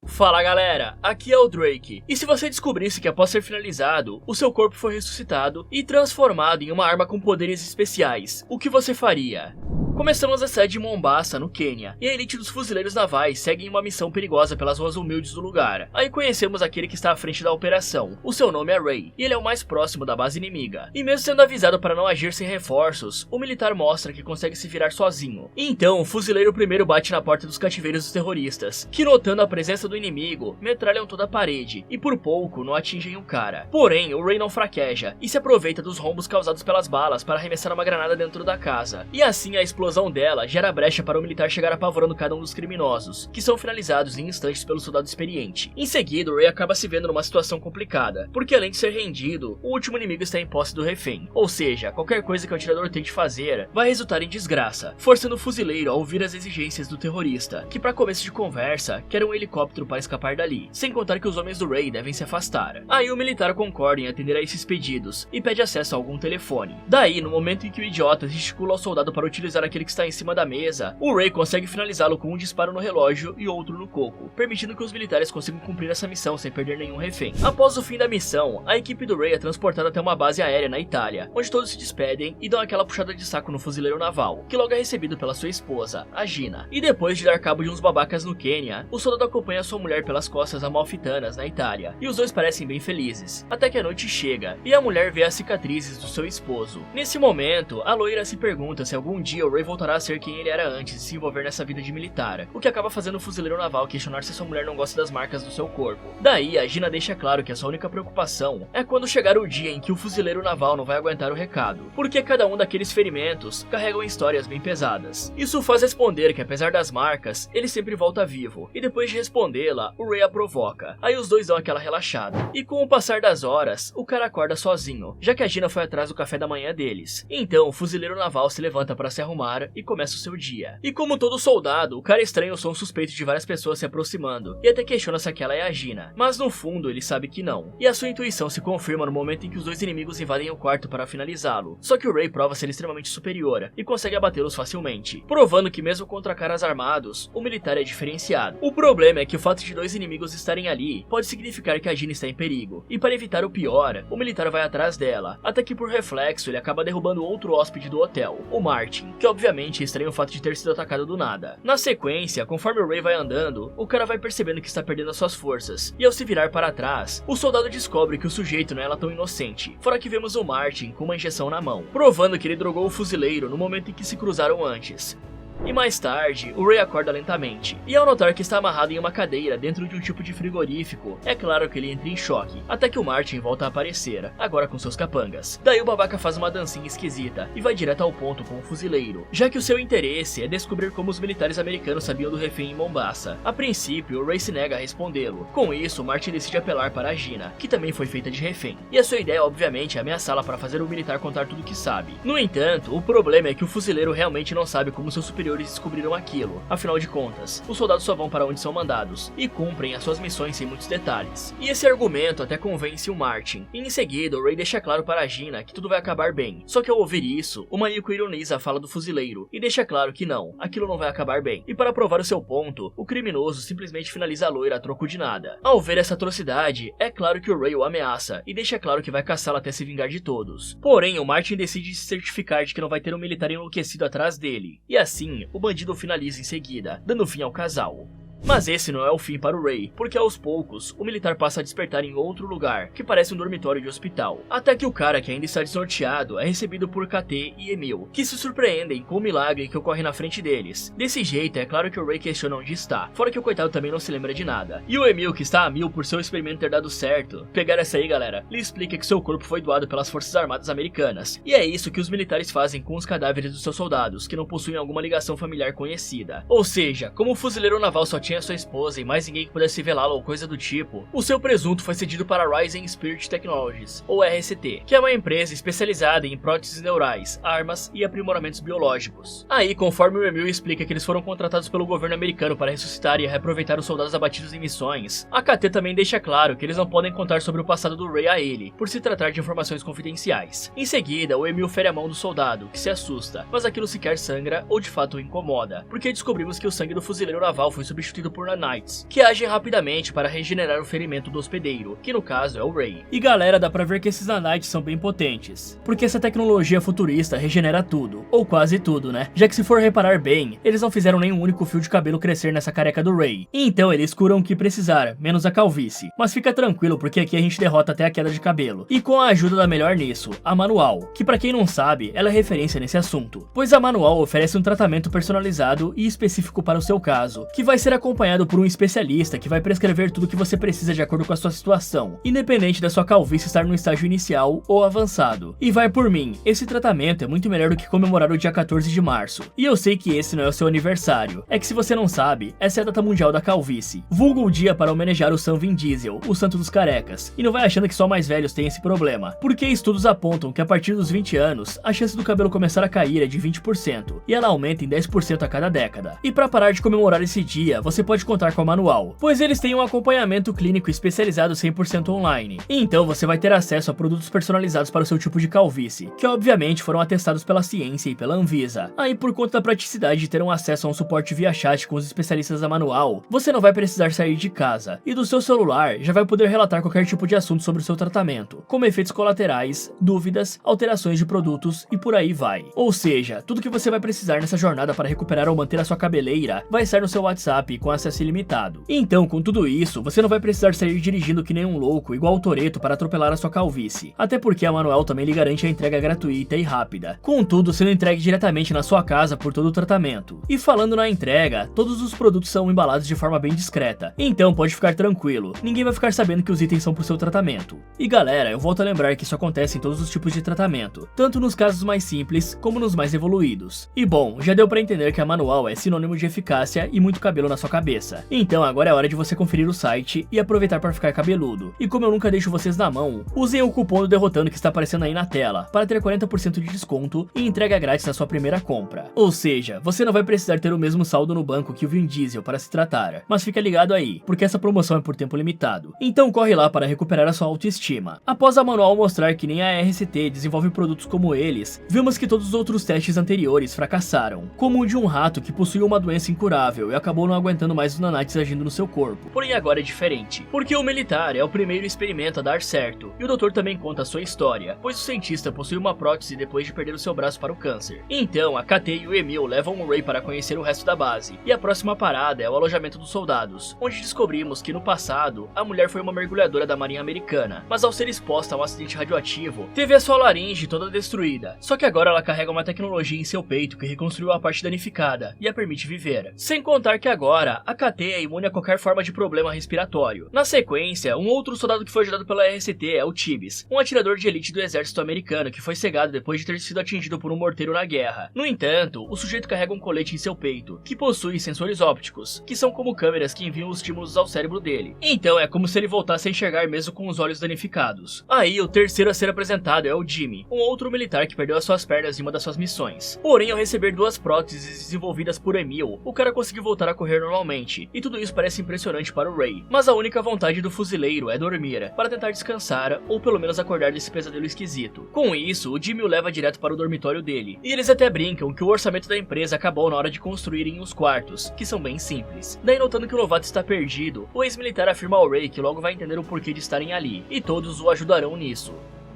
Fala galera, aqui é o Drake, e se você descobrisse que após ser finalizado, o seu corpo foi ressuscitado e transformado em uma arma com poderes especiais, o que você faria? Começamos a sede de Mombasa, no Quênia, e a elite dos fuzileiros navais segue em uma missão perigosa pelas ruas humildes do lugar. Aí conhecemos aquele que está à frente da operação. O seu nome é Ray, e ele é o mais próximo da base inimiga. E mesmo sendo avisado para não agir sem reforços, o militar mostra que consegue se virar sozinho. E então, o fuzileiro primeiro bate na porta dos cativeiros dos terroristas, que notando a presença do inimigo, metralham toda a parede, e por pouco não atingem o cara. Porém, o Ray não fraqueja, e se aproveita dos rombos causados pelas balas para arremessar uma granada dentro da casa. E assim a explosão dela gera brecha para o militar chegar apavorando cada um dos criminosos, que são finalizados em instantes pelo soldado experiente. Em seguida, o Ray acaba se vendo numa situação complicada, porque além de ser rendido, o último inimigo está em posse do refém. Ou seja, qualquer coisa que o atirador tente fazer vai resultar em desgraça, forçando o fuzileiro a ouvir as exigências do terrorista, que para começo de conversa, quer um helicóptero para escapar dali, sem contar que os homens do Ray devem se afastar. Aí o militar concorda em atender a esses pedidos e pede acesso a algum telefone. Daí, no momento em que o idiota gesticula ao soldado para utilizar aquele que está em cima da mesa, o Ray consegue finalizá-lo com um disparo no relógio e outro no coco, permitindo que os militares consigam cumprir essa missão sem perder nenhum refém. Após o fim da missão, a equipe do Ray é transportada até uma base aérea na Itália, onde todos se despedem e dão aquela puxada de saco no fuzileiro naval, que logo é recebido pela sua esposa, a Gina. E depois de dar cabo de uns babacas no Quênia, o soldado acompanha sua mulher pelas costas amalfitanas na Itália, e os dois parecem bem felizes, até que a noite chega e a mulher vê as cicatrizes do seu esposo. Nesse momento, a loira se pergunta se algum dia o Ray voltará a ser quem ele era antes de se envolver nessa vida de militar, o que acaba fazendo o fuzileiro naval questionar se sua mulher não gosta das marcas do seu corpo. Daí, a Gina deixa claro que a sua única preocupação é quando chegar o dia em que o fuzileiro naval não vai aguentar o recado, porque cada um daqueles ferimentos carregam histórias bem pesadas. Isso faz responder que apesar das marcas, ele sempre volta vivo, e depois de respondê-la, o Ray a provoca. Aí os dois dão aquela relaxada. E com o passar das horas, o cara acorda sozinho, já que a Gina foi atrás do café da manhã deles. Então, o fuzileiro naval se levanta para se arrumar e começa o seu dia. E como todo soldado, o cara estranha o som suspeito de várias pessoas se aproximando, e até questiona se aquela é a Gina, mas no fundo ele sabe que não. E a sua intuição se confirma no momento em que os dois inimigos invadem o quarto para finalizá-lo, só que o Ray prova ser extremamente superior e consegue abatê-los facilmente, provando que mesmo contra caras armados, o militar é diferenciado. O problema é que o fato de dois inimigos estarem ali pode significar que a Gina está em perigo, e para evitar o pior, o militar vai atrás dela, até que por reflexo ele acaba derrubando outro hóspede do hotel, o Martin, que obviamente estranha o fato de ter sido atacado do nada. Na sequência, conforme o Ray vai andando, o cara vai percebendo que está perdendo as suas forças, e ao se virar para trás, o soldado descobre que o sujeito não é lá tão inocente, fora que vemos o Martin com uma injeção na mão, provando que ele drogou o fuzileiro no momento em que se cruzaram antes. E mais tarde, o Ray acorda lentamente, e ao notar que está amarrado em uma cadeira dentro de um tipo de frigorífico, é claro que ele entra em choque, até que o Martin volta a aparecer, agora com seus capangas. Daí o babaca faz uma dancinha esquisita, e vai direto ao ponto com o fuzileiro, já que o seu interesse é descobrir como os militares americanos sabiam do refém em Mombasa. A princípio, o Ray se nega a respondê-lo. Com isso, o Martin decide apelar para a Gina, que também foi feita de refém, e a sua ideia obviamente é ameaçá-la para fazer o militar contar tudo o que sabe. No entanto, o problema é que o fuzileiro realmente não sabe como seus superiores descobriram aquilo. Afinal de contas, os soldados só vão para onde são mandados e cumprem as suas missões sem muitos detalhes. E esse argumento até convence o Martin. E em seguida, o Ray deixa claro para a Gina que tudo vai acabar bem. Só que ao ouvir isso, o maníaco ironiza a fala do fuzileiro e deixa claro que não, aquilo não vai acabar bem. E para provar o seu ponto, o criminoso simplesmente finaliza a loira a troco de nada. Ao ver essa atrocidade, é claro que o Ray o ameaça e deixa claro que vai caçá-lo até se vingar de todos. Porém, o Martin decide se certificar de que não vai ter um militar enlouquecido atrás dele. E assim, o bandido finaliza em seguida, dando fim ao casal. Mas esse não é o fim para o Ray, porque aos poucos, o militar passa a despertar em outro lugar, que parece um dormitório de hospital. Até que o cara que ainda está desnorteado é recebido por KT e Emil, que se surpreendem com o milagre que ocorre na frente deles. Desse jeito, é claro que o Ray questiona onde está, fora que o coitado também não se lembra de nada. E o Emil, que está a mil por seu experimento ter dado certo, pegar essa aí galera, lhe explica que seu corpo foi doado pelas forças armadas americanas. E é isso que os militares fazem com os cadáveres dos seus soldados, que não possuem alguma ligação familiar conhecida. Ou seja, como o fuzileiro naval só tinha sua esposa e mais ninguém que pudesse velá-la ou coisa do tipo, o seu presunto foi cedido para a Rising Spirit Technologies, ou RST, que é uma empresa especializada em próteses neurais, armas e aprimoramentos biológicos. Aí, conforme o Emil explica que eles foram contratados pelo governo americano para ressuscitar e reaproveitar os soldados abatidos em missões, a KT também deixa claro que eles não podem contar sobre o passado do Ray a ele, por se tratar de informações confidenciais. Em seguida, o Emil fere a mão do soldado, que se assusta, mas aquilo sequer sangra ou de fato o incomoda, porque descobrimos que o sangue do fuzileiro naval foi substituído substituído por nanites, que agem rapidamente para regenerar o ferimento do hospedeiro, que no caso é o Ray. E galera, dá pra ver que esses nanites são bem potentes, porque essa tecnologia futurista regenera tudo, ou quase tudo, né? Já que se for reparar bem, eles não fizeram nenhum único fio de cabelo crescer nessa careca do Ray. Então eles curam o que precisar, menos a calvície. Mas fica tranquilo, porque aqui a gente derrota até a queda de cabelo. E com a ajuda da melhor nisso, a Manual, que pra quem não sabe, ela é referência nesse assunto. Pois a Manual oferece um tratamento personalizado e específico para o seu caso, que vai ser acompanhado por um especialista que vai prescrever tudo o que você precisa de acordo com a sua situação, independente da sua calvície estar no estágio inicial ou avançado. E vai por mim, esse tratamento é muito melhor do que comemorar o dia 14 de março. E eu sei que esse não é o seu aniversário, é que se você não sabe, essa é a data mundial da calvície, vulgo o dia para homenagear o Sam Vin Diesel, o santo dos carecas. E não vai achando que só mais velhos têm esse problema, porque estudos apontam que a partir dos 20 anos, a chance do cabelo começar a cair é de 20%, e ela aumenta em 10% a cada década. E para parar de comemorar esse dia, você pode contar com a Manual, pois eles têm um acompanhamento clínico especializado 100% online. E então você vai ter acesso a produtos personalizados para o seu tipo de calvície, que obviamente foram atestados pela ciência e pela Anvisa. Aí por conta da praticidade de ter um acesso a um suporte via chat com os especialistas da Manual, você não vai precisar sair de casa, e do seu celular já vai poder relatar qualquer tipo de assunto sobre o seu tratamento, como efeitos colaterais, dúvidas, alterações de produtos e por aí vai. Ou seja, tudo que você vai precisar nessa jornada para recuperar ou manter a sua cabeleira vai estar no seu WhatsApp com acesso ilimitado. Então, com tudo isso, você não vai precisar sair dirigindo que nem um louco igual o Toretto para atropelar a sua calvície, até porque a Manual também lhe garante a entrega gratuita e rápida, contudo sendo entregue diretamente na sua casa por todo o tratamento. E falando na entrega, todos os produtos são embalados de forma bem discreta, então pode ficar tranquilo, ninguém vai ficar sabendo que os itens são pro seu tratamento. E galera, eu volto a lembrar que isso acontece em todos os tipos de tratamento, tanto nos casos mais simples como nos mais evoluídos. E bom, já deu pra entender que a Manual é sinônimo de eficácia e muito cabelo na sua cabeça. Então agora é hora de você conferir o site e aproveitar para ficar cabeludo. E como eu nunca deixo vocês na mão, usem o cupom do Derrotando que está aparecendo aí na tela, para ter 40% de desconto e entrega grátis na sua primeira compra. Ou seja, você não vai precisar ter o mesmo saldo no banco que o Vin Diesel para se tratar, mas fica ligado aí, porque essa promoção é por tempo limitado. Então corre lá para recuperar a sua autoestima. Após a Manual mostrar que nem a RCT desenvolve produtos como eles, vimos que todos os outros testes anteriores fracassaram, como o de um rato que possuía uma doença incurável e acabou não aguentando mais os nanites agindo no seu corpo. Porém agora é diferente, porque o militar é o primeiro experimento a dar certo, e o doutor também conta a sua história, pois o cientista possui uma prótese depois de perder o seu braço para o câncer. Então a KT e o Emil levam o Ray para conhecer o resto da base, e a próxima parada é o alojamento dos soldados, onde descobrimos que no passado, a mulher foi uma mergulhadora da marinha americana, mas ao ser exposta a um acidente radioativo, teve a sua laringe toda destruída, só que agora ela carrega uma tecnologia em seu peito que reconstruiu a parte danificada, e a permite viver. Sem contar que agora, a KT é imune a qualquer forma de problema respiratório. Na sequência, um outro soldado que foi ajudado pela RCT é o Tibbs, um atirador de elite do exército americano que foi cegado depois de ter sido atingido por um morteiro na guerra. No entanto, o sujeito carrega um colete em seu peito, que possui sensores ópticos, que são como câmeras que enviam os estímulos ao cérebro dele. Então é como se ele voltasse a enxergar mesmo com os olhos danificados. Aí, o terceiro a ser apresentado é o Jimmy, um outro militar que perdeu as suas pernas em uma das suas missões. Porém, ao receber duas próteses desenvolvidas por Emil, o cara conseguiu voltar a correr normalmente, e tudo isso parece impressionante para o Ray. Mas a única vontade do fuzileiro é dormir, para tentar descansar, ou pelo menos acordar desse pesadelo esquisito. Com isso, o Jimmy o leva direto para o dormitório dele, e eles até brincam que o orçamento da empresa acabou na hora de construírem os quartos, que são bem simples. Daí, notando que o novato está perdido, o ex-militar afirma ao Ray que logo vai entender o porquê de estarem ali, e todos o ajudarão nisso.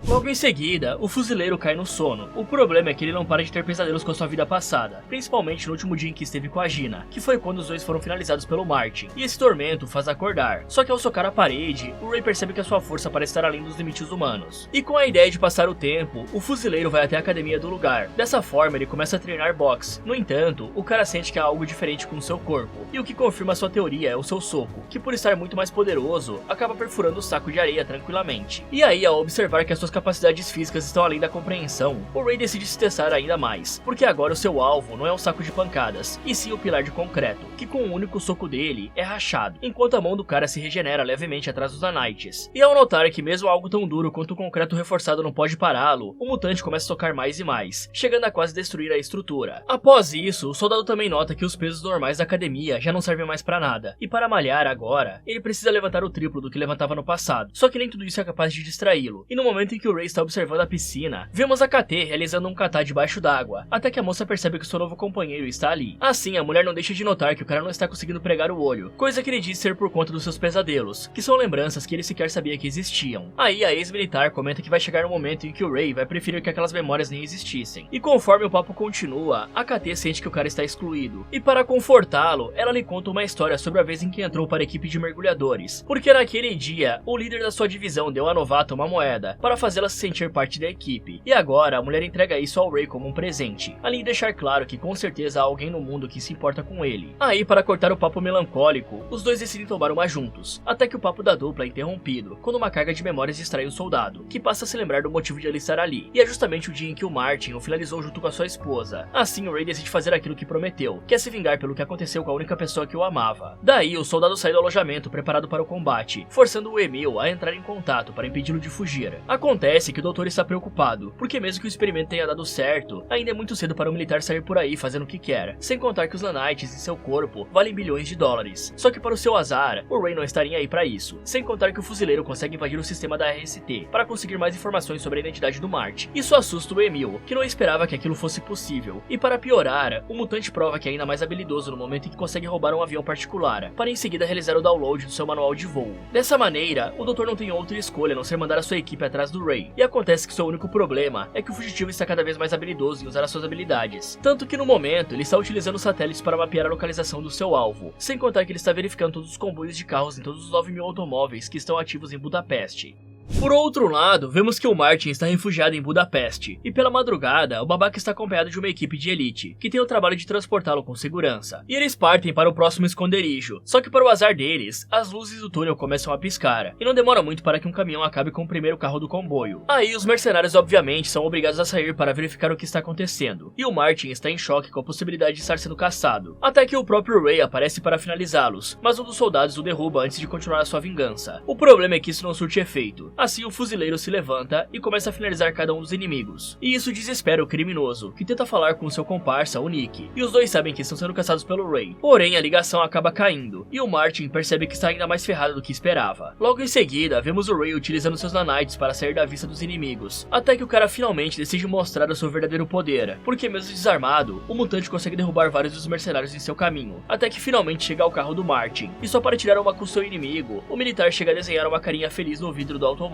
Logo em seguida, o fuzileiro cai no sono. O problema é que ele não para de ter pesadelos com a sua vida passada, principalmente no último dia em que esteve com a Gina, que foi quando os dois foram finalizados pelo Martin, e esse tormento faz acordar. Só que ao socar a parede, o Ray percebe que a sua força parece estar além dos limites humanos. E com a ideia de passar o tempo, o fuzileiro vai até a academia do lugar. Dessa forma, ele começa a treinar boxe. No entanto, o cara sente que há algo diferente com o seu corpo, e o que confirma sua teoria é o seu soco, que por estar muito mais poderoso, acaba perfurando o saco de areia tranquilamente. E aí, ao observar que as suas capacidades físicas estão além da compreensão, o Ray decide se testar ainda mais, porque agora o seu alvo não é um saco de pancadas, e sim o pilar de concreto, que com um único soco dele é rachado, enquanto a mão do cara se regenera levemente atrás dos nanites. E ao notar que mesmo algo tão duro quanto o concreto reforçado não pode pará-lo, o mutante começa a socar mais e mais, chegando a quase destruir a estrutura. Após isso, o soldado também nota que os pesos normais da academia já não servem mais pra nada, e para malhar agora, ele precisa levantar o triplo do que levantava no passado, só que nem tudo isso é capaz de distraí-lo, e no momento em que o Ray está observando a piscina, vemos a KT realizando um kata debaixo d'água, até que a moça percebe que seu novo companheiro está ali. Assim, a mulher não deixa de notar que o cara não está conseguindo pregar o olho, coisa que ele diz ser por conta dos seus pesadelos, que são lembranças que ele sequer sabia que existiam. Aí a ex-militar comenta que vai chegar um momento em que o Ray vai preferir que aquelas memórias nem existissem. E conforme o papo continua, a KT sente que o cara está excluído, e para confortá-lo, ela lhe conta uma história sobre a vez em que entrou para a equipe de mergulhadores, porque naquele dia, o líder da sua divisão deu à novata uma moeda para fazê-la se sentir parte da equipe, e agora a mulher entrega isso ao Ray como um presente, além de deixar claro que com certeza há alguém no mundo que se importa com ele. Aí, para cortar o papo melancólico, os dois decidem tomar uma juntos, até que o papo da dupla é interrompido, quando uma carga de memórias distrai o soldado, que passa a se lembrar do motivo de ele estar ali, e é justamente o dia em que o Martin o finalizou junto com a sua esposa. Assim, o Ray decide fazer aquilo que prometeu, que é se vingar pelo que aconteceu com a única pessoa que o amava. Daí, o soldado sai do alojamento preparado para o combate, forçando o Emil a entrar em contato para impedi-lo de fugir. Acontece que o doutor está preocupado, porque mesmo que o experimento tenha dado certo, ainda é muito cedo para o militar sair por aí fazendo o que quer, sem contar que os nanites em seu corpo valem bilhões de dólares. Só que para o seu azar, o Ray não estaria aí para isso, sem contar que o fuzileiro consegue invadir o sistema da RST para conseguir mais informações sobre a identidade do Martin. Isso assusta o Emil, que não esperava que aquilo fosse possível, e para piorar, o mutante prova que é ainda mais habilidoso no momento em que consegue roubar um avião particular, para em seguida realizar o download do seu manual de voo. Dessa maneira, o doutor não tem outra escolha a não ser mandar a sua equipe atrás do Ray, e acontece que seu único problema é que o fugitivo está cada vez mais habilidoso em usar as suas habilidades, tanto que no momento ele está utilizando satélites para mapear a localização do seu alvo, sem contar que ele está verificando todos os comboios de carros em todos os 9.000 automóveis que estão ativos em Budapeste. Por outro lado, vemos que o Martin está refugiado em Budapeste, e pela madrugada, o babaca está acompanhado de uma equipe de elite, que tem o trabalho de transportá-lo com segurança. E eles partem para o próximo esconderijo, só que para o azar deles, as luzes do túnel começam a piscar, e não demora muito para que um caminhão acabe com o primeiro carro do comboio. Aí os mercenários obviamente são obrigados a sair para verificar o que está acontecendo, e o Martin está em choque com a possibilidade de estar sendo caçado, até que o próprio Ray aparece para finalizá-los, mas um dos soldados o derruba antes de continuar a sua vingança. O problema é que isso não surte efeito. Assim, o fuzileiro se levanta e começa a finalizar cada um dos inimigos. E isso desespera o criminoso, que tenta falar com seu comparsa, o Nick. E os dois sabem que estão sendo caçados pelo Ray. Porém, a ligação acaba caindo, e o Martin percebe que está ainda mais ferrado do que esperava. Logo em seguida, vemos o Ray utilizando seus nanites para sair da vista dos inimigos, até que o cara finalmente decide mostrar o seu verdadeiro poder, porque mesmo desarmado, o mutante consegue derrubar vários dos mercenários em seu caminho, até que finalmente chega ao carro do Martin. E só para tirar uma com seu inimigo, o militar chega a desenhar uma carinha feliz no vidro do automóvel.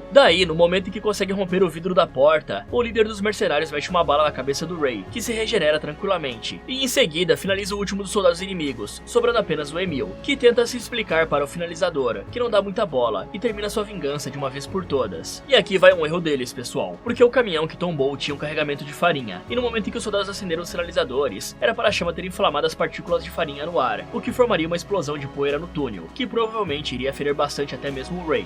Daí, no momento em que consegue romper o vidro da porta, o líder dos mercenários mete uma bala na cabeça do Ray, que se regenera tranquilamente, e em seguida finaliza o último dos soldados inimigos, sobrando apenas o Emil, que tenta se explicar para o finalizador, que não dá muita bola, e termina sua vingança de uma vez por todas. E aqui vai um erro deles, pessoal, porque o caminhão que tombou tinha um carregamento de farinha, e no momento em que os soldados acenderam os sinalizadores, era para a chama ter inflamado as partículas de farinha no ar, o que formaria uma explosão de poeira no túnel, que provavelmente iria ferir bastante até mesmo o Ray.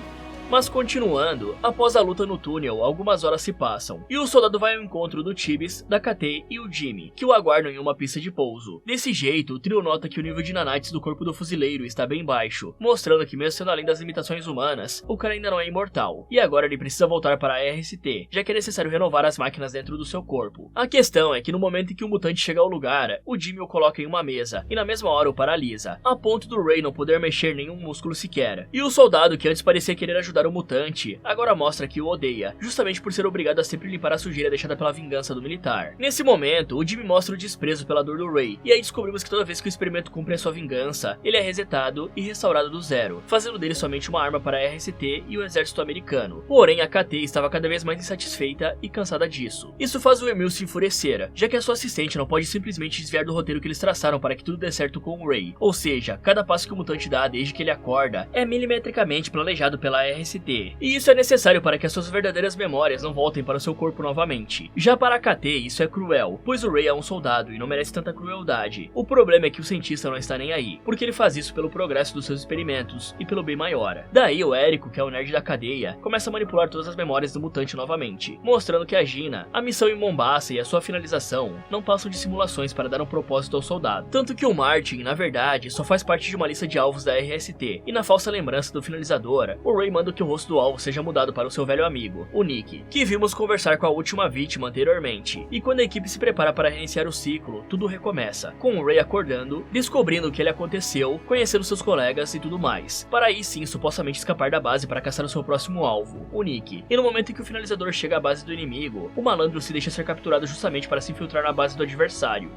Mas continuando, após a luta no túnel, algumas horas se passam, e o soldado vai ao encontro do Tibis, da KT e o Jimmy, que o aguardam em uma pista de pouso. Desse jeito, o trio nota que o nível de nanites do corpo do fuzileiro está bem baixo, mostrando que mesmo sendo além das limitações humanas, o cara ainda não é imortal, e agora ele precisa voltar para a RST, já que é necessário renovar as máquinas dentro do seu corpo. A questão é que no momento em que o mutante chega ao lugar, o Jimmy o coloca em uma mesa, e na mesma hora o paralisa, a ponto do Ray não poder mexer nenhum músculo sequer. E o soldado, que antes parecia querer ajudar o mutante, agora mostra que o odeia, justamente por ser obrigado a sempre limpar a sujeira deixada pela vingança do militar. Nesse momento, o Jimmy mostra o desprezo pela dor do Ray, e aí descobrimos que toda vez que o experimento cumpre a sua vingança, ele é resetado e restaurado do zero, fazendo dele somente uma arma para a RST e o exército americano. Porém, a KT estava cada vez mais insatisfeita e cansada disso. Isso faz o Emil se enfurecer, já que a sua assistente não pode simplesmente desviar do roteiro que eles traçaram para que tudo dê certo com o Ray. Ou seja, cada passo que o mutante dá desde que ele acorda é milimetricamente planejado pela RST. E isso é necessário para que as suas verdadeiras memórias não voltem para o seu corpo novamente. Já para a KT, isso é cruel, pois o Ray é um soldado e não merece tanta crueldade. O problema é que o cientista não está nem aí, porque ele faz isso pelo progresso dos seus experimentos e pelo bem maior. Daí o Érico, que é o nerd da cadeia, começa a manipular todas as memórias do mutante novamente, mostrando que a Gina, a missão em Mombasa e a sua finalização não passam de simulações para dar um propósito ao soldado. Tanto que o Martin, na verdade, só faz parte de uma lista de alvos da RST, e na falsa lembrança do finalizador, o Ray manda o que o rosto do alvo seja mudado para o seu velho amigo, o Nick, que vimos conversar com a última vítima anteriormente. E quando a equipe se prepara para reiniciar o ciclo, tudo recomeça, com o Ray acordando, descobrindo o que ele aconteceu, conhecendo seus colegas e tudo mais, para aí sim supostamente escapar da base para caçar o seu próximo alvo, o Nick. E no momento em que o finalizador chega à base do inimigo, o malandro se deixa ser capturado justamente para se infiltrar na base do adversário.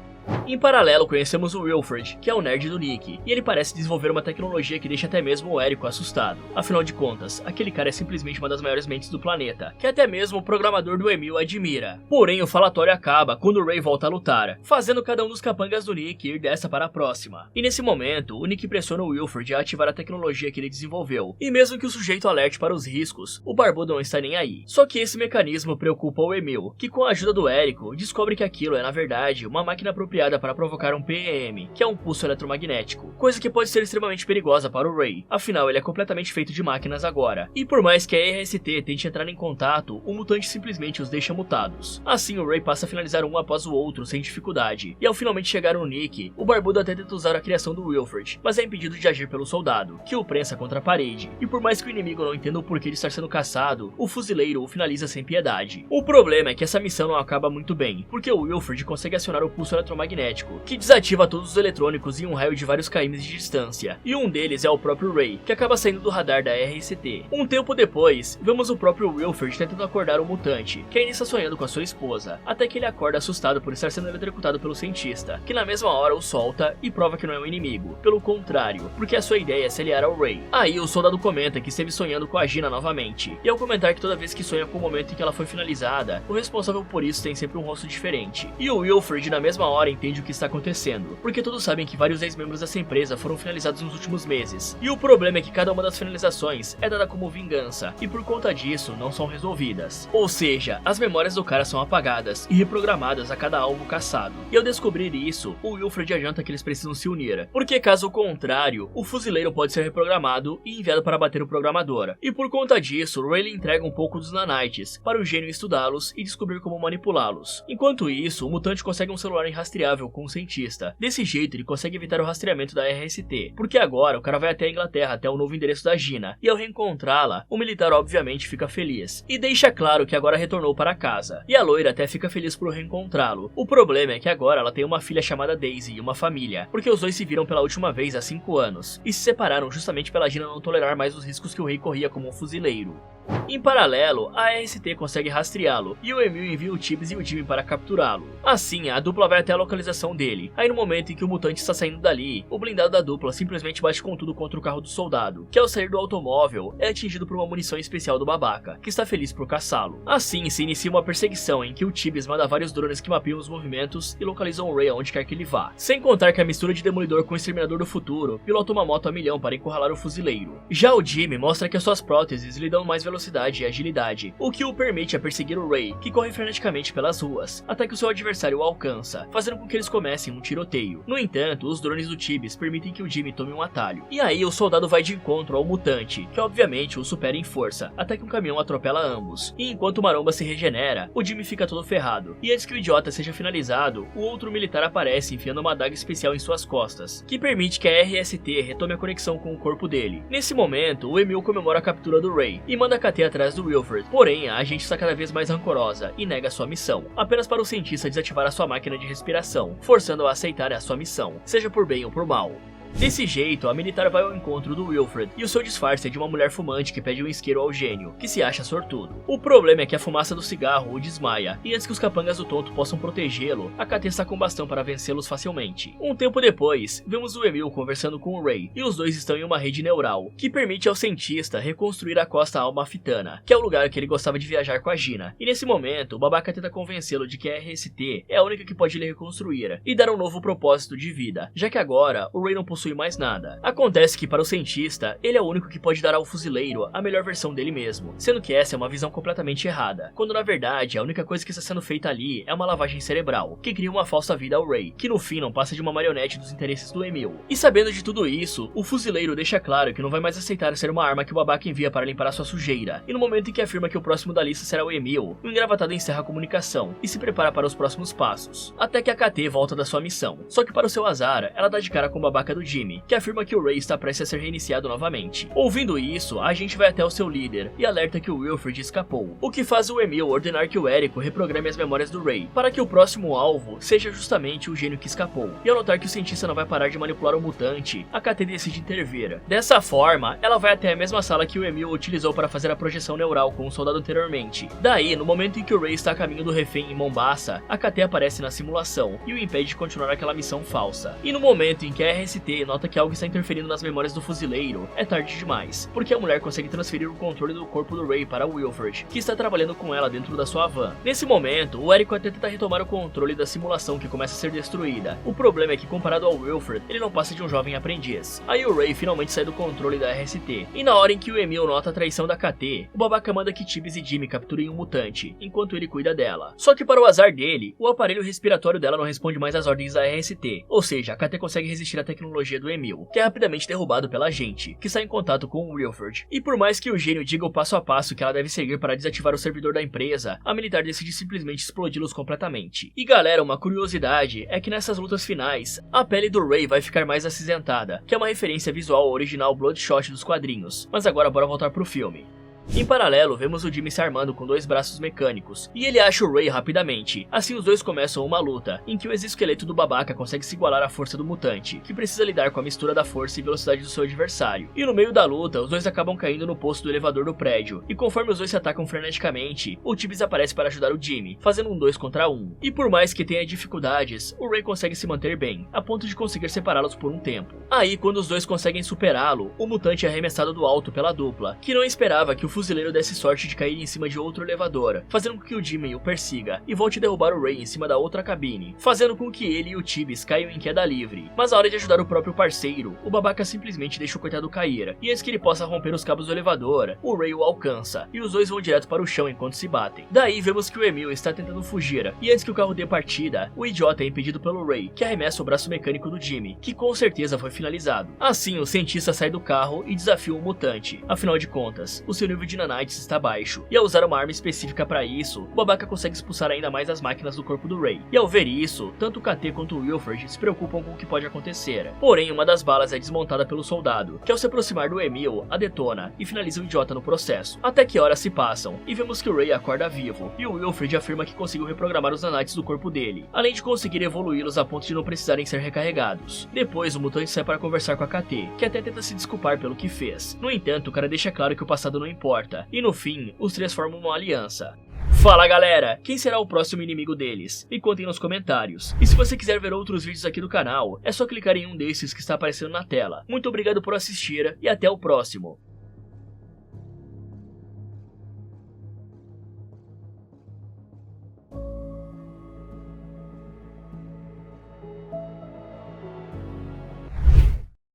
Em paralelo, conhecemos o Wilfred, que é o nerd do Nick, e ele parece desenvolver uma tecnologia que deixa até mesmo o Érico assustado. Afinal de contas, aquele cara é simplesmente uma das maiores mentes do planeta, que até mesmo o programador do Emil admira. Porém, o falatório acaba quando o Ray volta a lutar, fazendo cada um dos capangas do Nick ir dessa para a próxima. E nesse momento, o Nick pressiona o Wilfred a ativar a tecnologia que ele desenvolveu, e mesmo que o sujeito alerte para os riscos, o barbudo não está nem aí. Só que esse mecanismo preocupa o Emil, que com a ajuda do Érico, descobre que aquilo é na verdade uma máquina apropriada para provocar um PEM, que é um pulso eletromagnético, coisa que pode ser extremamente perigosa para o Ray, afinal ele é completamente feito de máquinas agora, e por mais que a RST tente entrar em contato, o mutante simplesmente os deixa mutados. Assim o Ray passa a finalizar um após o outro sem dificuldade, e ao finalmente chegar no Nick, o barbudo até tenta usar a criação do Wilfred, mas é impedido de agir pelo soldado, que o prensa contra a parede, e por mais que o inimigo não entenda o porquê de estar sendo caçado, o fuzileiro o finaliza sem piedade. O problema é que essa missão não acaba muito bem, porque o Wilfred consegue acionar o pulso eletromagnético, que desativa todos os eletrônicos em um raio de vários km de distância, e um deles é o próprio Ray, que acaba saindo do radar da RST. Um tempo depois, vemos o próprio Wilfred tentando acordar o mutante, que ainda está sonhando com a sua esposa, até que ele acorda assustado por estar sendo eletrocutado pelo cientista, que na mesma hora o solta e prova que não é um inimigo, pelo contrário, porque a sua ideia é se aliar ao Ray. Aí o soldado comenta que esteve sonhando com a Gina novamente, e ao comentar que toda vez que sonha com o momento em que ela foi finalizada, o responsável por isso tem sempre um rosto diferente, e o Wilfred na mesma hora entende o que está acontecendo, porque todos sabem que vários ex-membros dessa empresa foram finalizados nos últimos meses, e o problema é que cada uma das finalizações é dada como vingança, e por conta disso não são resolvidas. Ou seja, as memórias do cara são apagadas e reprogramadas a cada alvo caçado. E ao descobrir isso, o Wilfred adianta que eles precisam se unir, porque caso contrário, o fuzileiro pode ser reprogramado e enviado para bater o programador. E por conta disso, Ray entrega um pouco dos nanites para o gênio estudá-los e descobrir como manipulá-los. Enquanto isso, o mutante consegue um celular irrastreável com um cientista. Desse jeito, ele consegue evitar o rastreamento da RST, porque agora o cara vai até a Inglaterra, até o novo endereço da Gina, e ao reencontrá-la, o militar obviamente fica feliz, e deixa claro que agora retornou para casa, e a loira até fica feliz por reencontrá-lo. O problema é que agora ela tem uma filha chamada Daisy e uma família, porque os dois se viram pela última vez há 5 anos, e se separaram justamente pela Gina não tolerar mais os riscos que o rei corria como um fuzileiro. Em paralelo, a RST consegue rastreá-lo, e o Emil envia o Tibbs e o Jimmy para capturá-lo. Assim, a dupla vai até a localização dele. Aí no momento em que o mutante está saindo dali, o blindado da dupla simplesmente bate com tudo contra o carro do soldado, que ao sair do automóvel, é atingido por uma munição especial do babaca, que está feliz por caçá-lo. Assim, se inicia uma perseguição em que o Tibbs manda vários drones que mapeiam os movimentos e localizam o Ray aonde quer que ele vá. Sem contar que a mistura de Demolidor com o Exterminador do Futuro pilota uma moto a milhão para encurralar o fuzileiro. Já o Jimmy mostra que as suas próteses lhe dão mais velocidade e agilidade, o que o permite a perseguir o Ray, que corre freneticamente pelas ruas, até que o seu adversário o alcança, fazendo com que eles comecem um tiroteio. No entanto, os drones do Tibbs permitem que o Jimmy tome um atalho. E aí o soldado vai de encontro ao mutante, que obviamente o supera em força, até que um caminhão atropela ambos. E enquanto o Maromba se regenera, o Jimmy fica todo ferrado. E antes que o idiota seja finalizado, o outro militar aparece enfiando uma adaga especial em suas costas, que permite que a RST retome a conexão com o corpo dele. Nesse momento, o Emil comemora a captura do Ray e manda a KT atrás do Wilfred. Porém, a agente está cada vez mais rancorosa e nega sua missão, apenas para o cientista desativar a sua máquina de respiração, forçando-o a aceitar a sua missão, seja por bem ou por mal. Desse jeito, a militar vai ao encontro do Wilfred, e o seu disfarce é de uma mulher fumante que pede um isqueiro ao gênio, que se acha sortudo. O problema é que a fumaça do cigarro o desmaia, e antes que os capangas do tonto possam protegê-lo, a KT está com um bastão para vencê-los facilmente. Um tempo depois, vemos o Emil conversando com o Ray, e os dois estão em uma rede neural, que permite ao cientista reconstruir a costa alma-afitana, que é o lugar que ele gostava de viajar com a Gina. E nesse momento, o babaca tenta convencê-lo de que a RST é a única que pode lhe reconstruir, e dar um novo propósito de vida, já que agora, o Ray não possui mais nada. Acontece que para o cientista, ele é o único que pode dar ao fuzileiro a melhor versão dele mesmo, sendo que essa é uma visão completamente errada, quando na verdade a única coisa que está sendo feita ali é uma lavagem cerebral, que cria uma falsa vida ao Ray, que no fim não passa de uma marionete dos interesses do Emil. E sabendo de tudo isso, o fuzileiro deixa claro que não vai mais aceitar ser uma arma que o babaca envia para limpar a sua sujeira, e no momento em que afirma que o próximo da lista será o Emil, o engravatado encerra a comunicação e se prepara para os próximos passos, até que a KT volta da sua missão, só que para o seu azar, ela dá de cara com o babaca do Jimmy, que afirma que o Ray está prestes a ser reiniciado novamente. Ouvindo isso, a gente vai até o seu líder e alerta que o Wilfred escapou, o que faz o Emil ordenar que o Érico reprograme as memórias do Ray, para que o próximo alvo seja justamente o gênio que escapou. E ao notar que o cientista não vai parar de manipular o mutante, a KT decide intervir. Dessa forma, ela vai até a mesma sala que o Emil utilizou para fazer a projeção neural com o soldado anteriormente. Daí, no momento em que o Ray está a caminho do refém em Mombasa, a KT aparece na simulação e o impede de continuar aquela missão falsa. E no momento em que a RST nota que algo está interferindo nas memórias do fuzileiro, é tarde demais, porque a mulher consegue transferir o controle do corpo do Ray para o Wilfred, que está trabalhando com ela dentro da sua van. Nesse momento, o Érico até tenta retomar o controle da simulação que começa a ser destruída. O problema é que, comparado ao Wilfred, ele não passa de um jovem aprendiz. Aí o Ray finalmente sai do controle da RST, e na hora em que o Emil nota a traição da KT, o babaca manda que Tibbs e Jimmy capturem um mutante, enquanto ele cuida dela. Só que para o azar dele, o aparelho respiratório dela não responde mais às ordens da RST, ou seja, a KT consegue resistir à tecnologia do Emil, que é rapidamente derrubado pela agente, que está em contato com o Wilfred. E por mais que o gênio diga o passo a passo que ela deve seguir para desativar o servidor da empresa, a militar decide simplesmente explodi-los completamente. E galera, uma curiosidade é que nessas lutas finais, a pele do Ray vai ficar mais acinzentada, que é uma referência visual ao original Bloodshot dos quadrinhos. Mas agora bora voltar pro filme. Em paralelo, vemos o Jimmy se armando com 2 braços mecânicos, e ele acha o Ray rapidamente. Assim os dois começam uma luta, em que o exoesqueleto do babaca consegue se igualar à força do mutante, que precisa lidar com a mistura da força e velocidade do seu adversário. E no meio da luta, os dois acabam caindo no poço do elevador do prédio, e conforme os dois se atacam freneticamente, o Tibbs aparece para ajudar o Jimmy, fazendo um 2 contra 1. E por mais que tenha dificuldades, o Ray consegue se manter bem, a ponto de conseguir separá-los por um tempo. Aí, quando os dois conseguem superá-lo, o mutante é arremessado do alto pela dupla, que não esperava que o fuzileiro desse sorte de cair em cima de outro elevador, fazendo com que o Jimmy o persiga e volte a derrubar o Ray em cima da outra cabine, fazendo com que ele e o Tibbs caiam em queda livre. Mas na hora de ajudar o próprio parceiro, o babaca simplesmente deixa o coitado cair, e antes que ele possa romper os cabos do elevador, o Ray o alcança, e os dois vão direto para o chão enquanto se batem. Daí vemos que o Emil está tentando fugir, e antes que o carro dê partida, o idiota é impedido pelo Ray, que arremessa o braço mecânico do Jimmy, que com certeza foi finalizado. Assim, o cientista sai do carro e desafia o mutante. Afinal de contas, o seu nível de nanites está baixo, e ao usar uma arma específica para isso, o babaca consegue expulsar ainda mais as máquinas do corpo do Ray. E ao ver isso, tanto o KT quanto o Wilfred se preocupam com o que pode acontecer. Porém, uma das balas é desmontada pelo soldado, que ao se aproximar do Emil, a detona e finaliza o idiota no processo. Até que horas se passam, e vemos que o Ray acorda vivo, e o Wilfred afirma que conseguiu reprogramar os nanites do corpo dele, além de conseguir evoluí-los a ponto de não precisarem ser recarregados. Depois, o mutante sai para conversar com a KT, que até tenta se desculpar pelo que fez. No entanto, o cara deixa claro que o passado não importa, e no fim, os três formam uma aliança. Fala galera, quem será o próximo inimigo deles? Me contem nos comentários. E se você quiser ver outros vídeos aqui do canal, é só clicar em um desses que está aparecendo na tela. Muito obrigado por assistir e até o próximo.